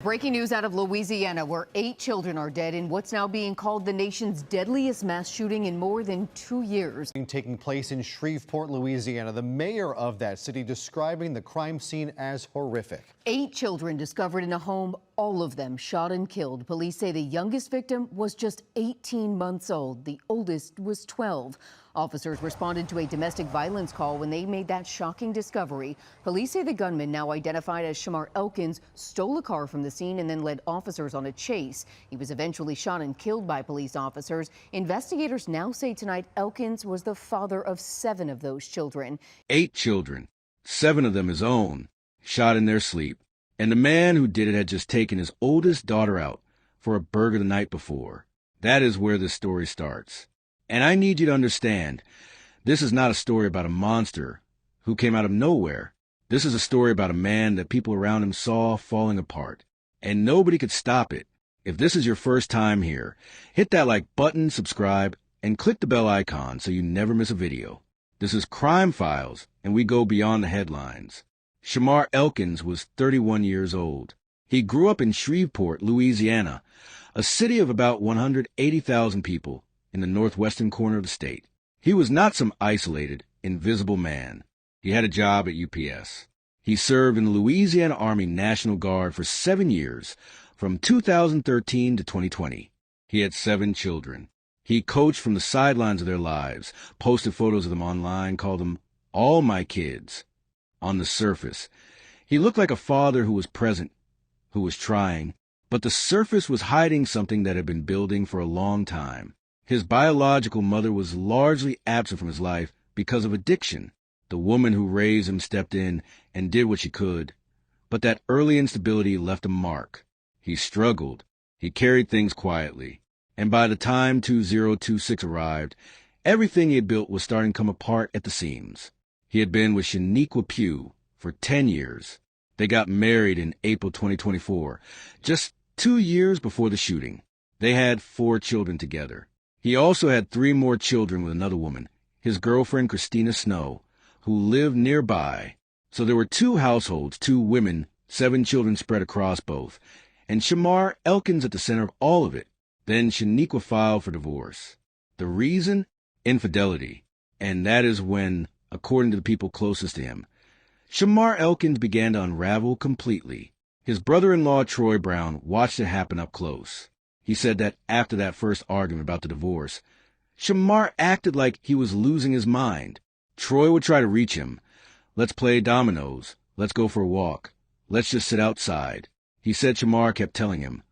Breaking news out of Louisiana, where 8 children are dead in what's now being called the nation's deadliest mass shooting in more than 2 years. Taking place in Shreveport, Louisiana, the mayor of that city describing the crime scene as horrific. 8 children discovered in a home, all of them shot and killed. Police say the youngest victim was just 18 months old. The oldest was 12. Officers responded to a domestic violence call when they made that shocking discovery. Police say the gunman, now identified as Shamar Elkins, stole a car from the scene and then led officers on a chase. He was eventually shot and killed by police officers. Investigators now say tonight Elkins was the father of 7 of those children. 8 children, 7 of them his own, shot in their sleep. And the man who did it had just taken his oldest daughter out for a burger the night before. That is where this story starts. And I need you to understand, this is not a story about a monster who came out of nowhere. This is a story about a man that people around him saw falling apart, and nobody could stop it. If this is your first time here, hit that like button, subscribe, and click the bell icon so you never miss a video. This is Crime Files, and we go beyond the headlines. Shamar Elkins was 31 years old. He grew up in Shreveport, Louisiana, a city of about 180,000 people in the northwestern corner of the state. He was not some isolated, invisible man. He had a job at UPS. He served in the Louisiana Army National Guard for 7 years, from 2013 to 2020. He had 7 children. He coached from the sidelines of their lives, posted photos of them online, called them all my kids. On the surface, he looked like a father who was present, who was trying, but the surface was hiding something that had been building for a long time. His biological mother was largely absent from his life because of addiction. The woman who raised him stepped in and did what she could, but that early instability left a mark. He struggled. He carried things quietly, and by the time 2026 arrived, everything he had built was starting to come apart at the seams. He had been with Shaniqua Pugh for 10 years. They got married in April 2024, just 2 years before the shooting. They had 4 children together. He also had 3 more children with another woman, his girlfriend Christina Snow, who lived nearby. So there were 2 households, 2 women, 7 children spread across both, and Shamar Elkins at the center of all of it. Then Shaniqua filed for divorce. The reason? Infidelity. And that is when, according to the people closest to him, Shamar Elkins began to unravel completely. His brother-in-law, Troy Brown, watched it happen up close. He said that after that first argument about the divorce, Shamar acted like he was losing his mind. Troy would try to reach him. Let's play dominoes. Let's go for a walk. Let's just sit outside. He said Shamar kept telling him,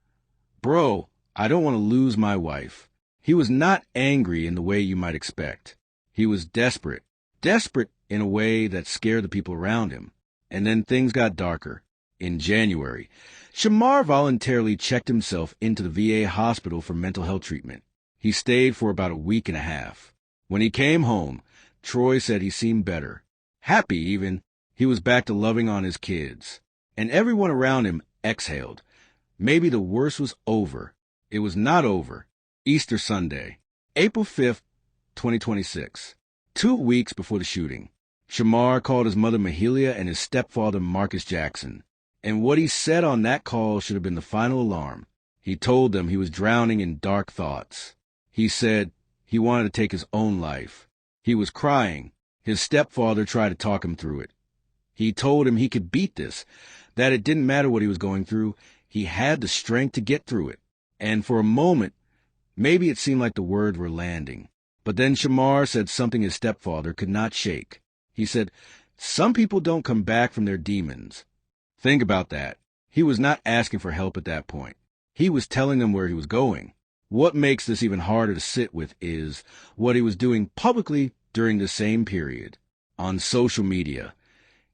"Bro, I don't want to lose my wife." He was not angry in the way you might expect. He was desperate. Desperate in a way that scared the people around him. And then things got darker. In January, Shamar voluntarily checked himself into the VA hospital for mental health treatment. He stayed for about a week and a half. When he came home, Troy said he seemed better. Happy even. He was back to loving on his kids. And everyone around him exhaled. Maybe the worst was over. It was not over. Easter Sunday, April 5th, 2026. 2 weeks before the shooting, Shamar called his mother Mahalia and his stepfather Marcus Jackson. And what he said on that call should have been the final alarm. He told them he was drowning in dark thoughts. He said he wanted to take his own life. He was crying. His stepfather tried to talk him through it. He told him he could beat this, that it didn't matter what he was going through. He had the strength to get through it. And for a moment, maybe it seemed like the words were landing. But then Shamar said something his stepfather could not shake. He said, "Some people don't come back from their demons." Think about that. He was not asking for help at that point. He was telling them where he was going. What makes this even harder to sit with is what he was doing publicly during the same period. On social media,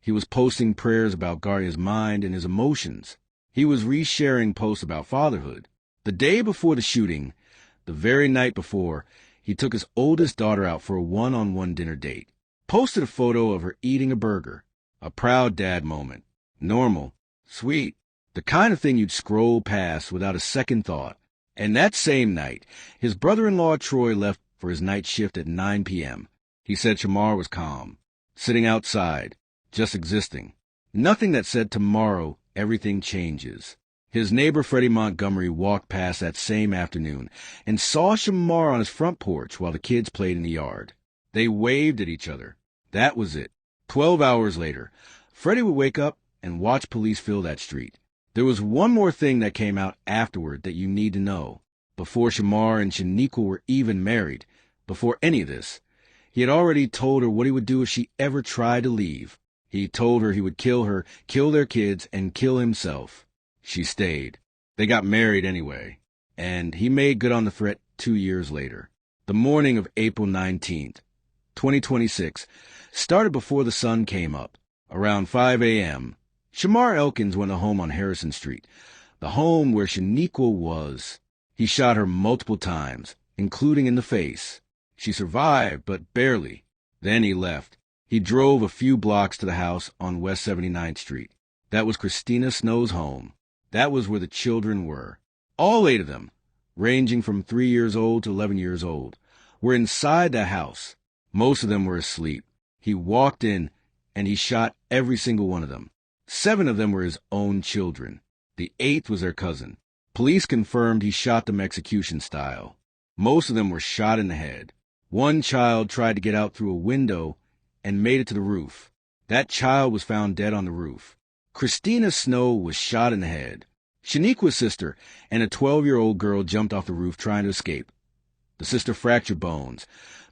he was posting prayers about guarding his mind and his emotions. He was resharing posts about fatherhood. The day before the shooting, the very night before, he took his oldest daughter out for a one-on-one dinner date. Posted a photo of her eating a burger. A proud dad moment. Normal. Sweet. The kind of thing you'd scroll past without a second thought. And that same night, his brother-in-law Troy left for his night shift at 9 p.m. He said Shamar was calm, sitting outside, just existing. Nothing that said tomorrow everything changes. His neighbor Freddie Montgomery walked past that same afternoon and saw Shamar on his front porch while the kids played in the yard. They waved at each other. That was it. 12 hours later, Freddie would wake up and watch police fill that street. There was one more thing that came out afterward that you need to know. Before Shamar and Shaniqua were even married, before any of this, he had already told her what he would do if she ever tried to leave. He told her he would kill her, kill their kids, and kill himself. She stayed. They got married anyway, and he made good on the threat 2 years later. The morning of April 19th, 2026, started before the sun came up. Around 5 a.m., Shamar Elkins went to a home on Harrison Street, the home where Shaniqua was. He shot her multiple times, including in the face. She survived, but barely. Then he left. He drove a few blocks to the house on West 79th Street. That was Christina Snow's home. That was where the children were. All 8 of them, ranging from 3 years old to 11 years old, were inside the house. Most of them were asleep. He walked in, and he shot every single one of them. 7 of them were his own children. The 8th was their cousin. Police confirmed he shot them execution style. Most of them were shot in the head. One child tried to get out through a window and made it to the roof. That child was found dead on the roof. Christina Snow was shot in the head. Shaniqua's sister and a 12-year-old girl jumped off the roof trying to escape. The sister fractured bones.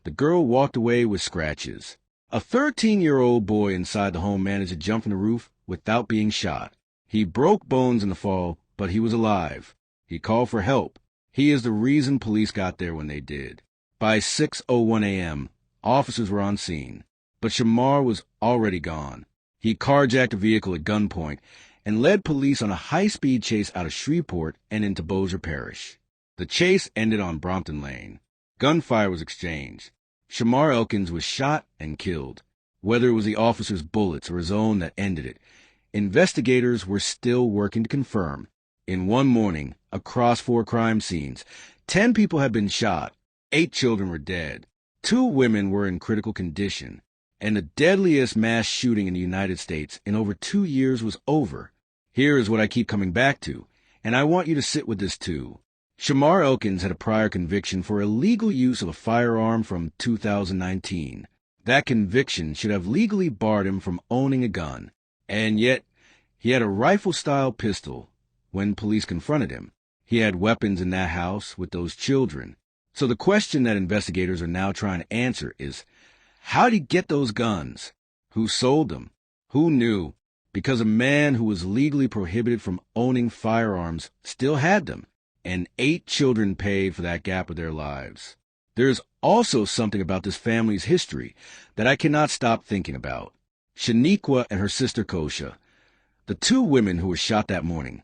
The girl walked away with scratches. A 13-year-old boy inside the home managed to jump from the roof without being shot. He broke bones in the fall, but he was alive. He called for help. He is the reason police got there when they did. By 6:01 a.m., officers were on scene, but Shamar was already gone. He carjacked a vehicle at gunpoint and led police on a high-speed chase out of Shreveport and into Bossier Parish. The chase ended on Brompton Lane. Gunfire was exchanged. Shamar Elkins was shot and killed. Whether it was the officer's bullets or his own that ended it, investigators were still working to confirm. In one morning, across 4 crime scenes, 10 people had been shot. 8 children were dead. 2 women were in critical condition. And the deadliest mass shooting in the United States in over 2 years was over. Here is what I keep coming back to, and I want you to sit with this too. Shamar Elkins had a prior conviction for illegal use of a firearm from 2019. That conviction should have legally barred him from owning a gun. And yet, he had a rifle-style pistol when police confronted him. He had weapons in that house with those children. So the question that investigators are now trying to answer is, how did he get those guns? Who sold them? Who knew? Because a man who was legally prohibited from owning firearms still had them, and 8 children paid for that gap of their lives. There's also something about this family's history that I cannot stop thinking about. Shaniqua and her sister Kosha, the 2 women who were shot that morning,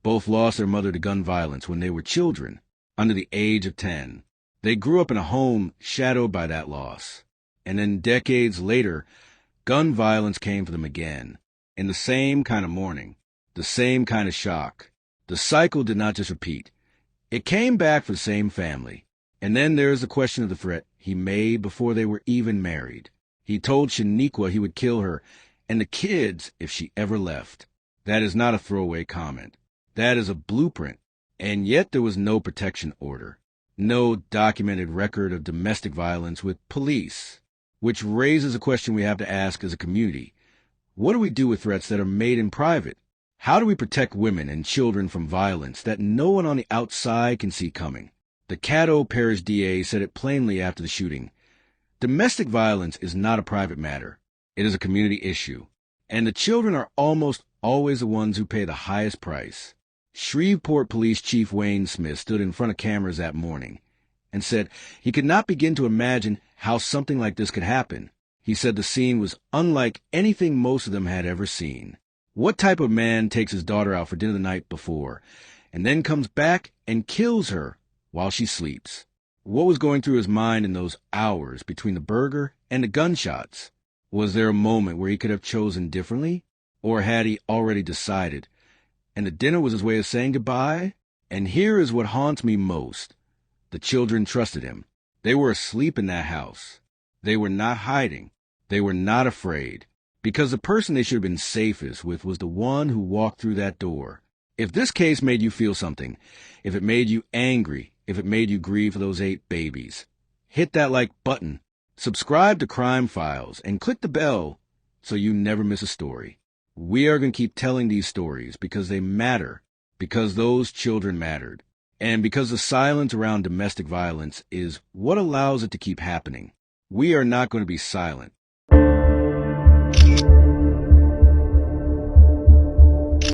both lost their mother to gun violence when they were children, under the age of 10. They grew up in a home shadowed by that loss. And then decades later, gun violence came for them again. In the same kind of mourning, the same kind of shock. The cycle did not just repeat. It came back for the same family. And then there is the question of the threat he made before they were even married. He told Shaniqua he would kill her and the kids if she ever left. That is not a throwaway comment. That is a blueprint. And yet there was no protection order. No documented record of domestic violence with police. Which raises a question we have to ask as a community. What do we do with threats that are made in private? How do we protect women and children from violence that no one on the outside can see coming? The Caddo Parish DA said it plainly after the shooting. Domestic violence is not a private matter. It is a community issue. And the children are almost always the ones who pay the highest price. Shreveport Police Chief Wayne Smith stood in front of cameras that morning and said he could not begin to imagine how something like this could happen. He said the scene was unlike anything most of them had ever seen. What type of man takes his daughter out for dinner the night before and then comes back and kills her while she sleeps? What was going through his mind in those hours between the burger and the gunshots? Was there a moment where he could have chosen differently? Or had he already decided? And the dinner was his way of saying goodbye? And here is what haunts me most. The children trusted him. They were asleep in that house. They were not hiding. They were not afraid. Because the person they should have been safest with was the one who walked through that door. If this case made you feel something, if it made you angry, if it made you grieve for those 8 babies, hit that like button, subscribe to Crime Files, and click the bell so you never miss a story. We are going to keep telling these stories because they matter, because those children mattered, and because the silence around domestic violence is what allows it to keep happening. We are not going to be silent.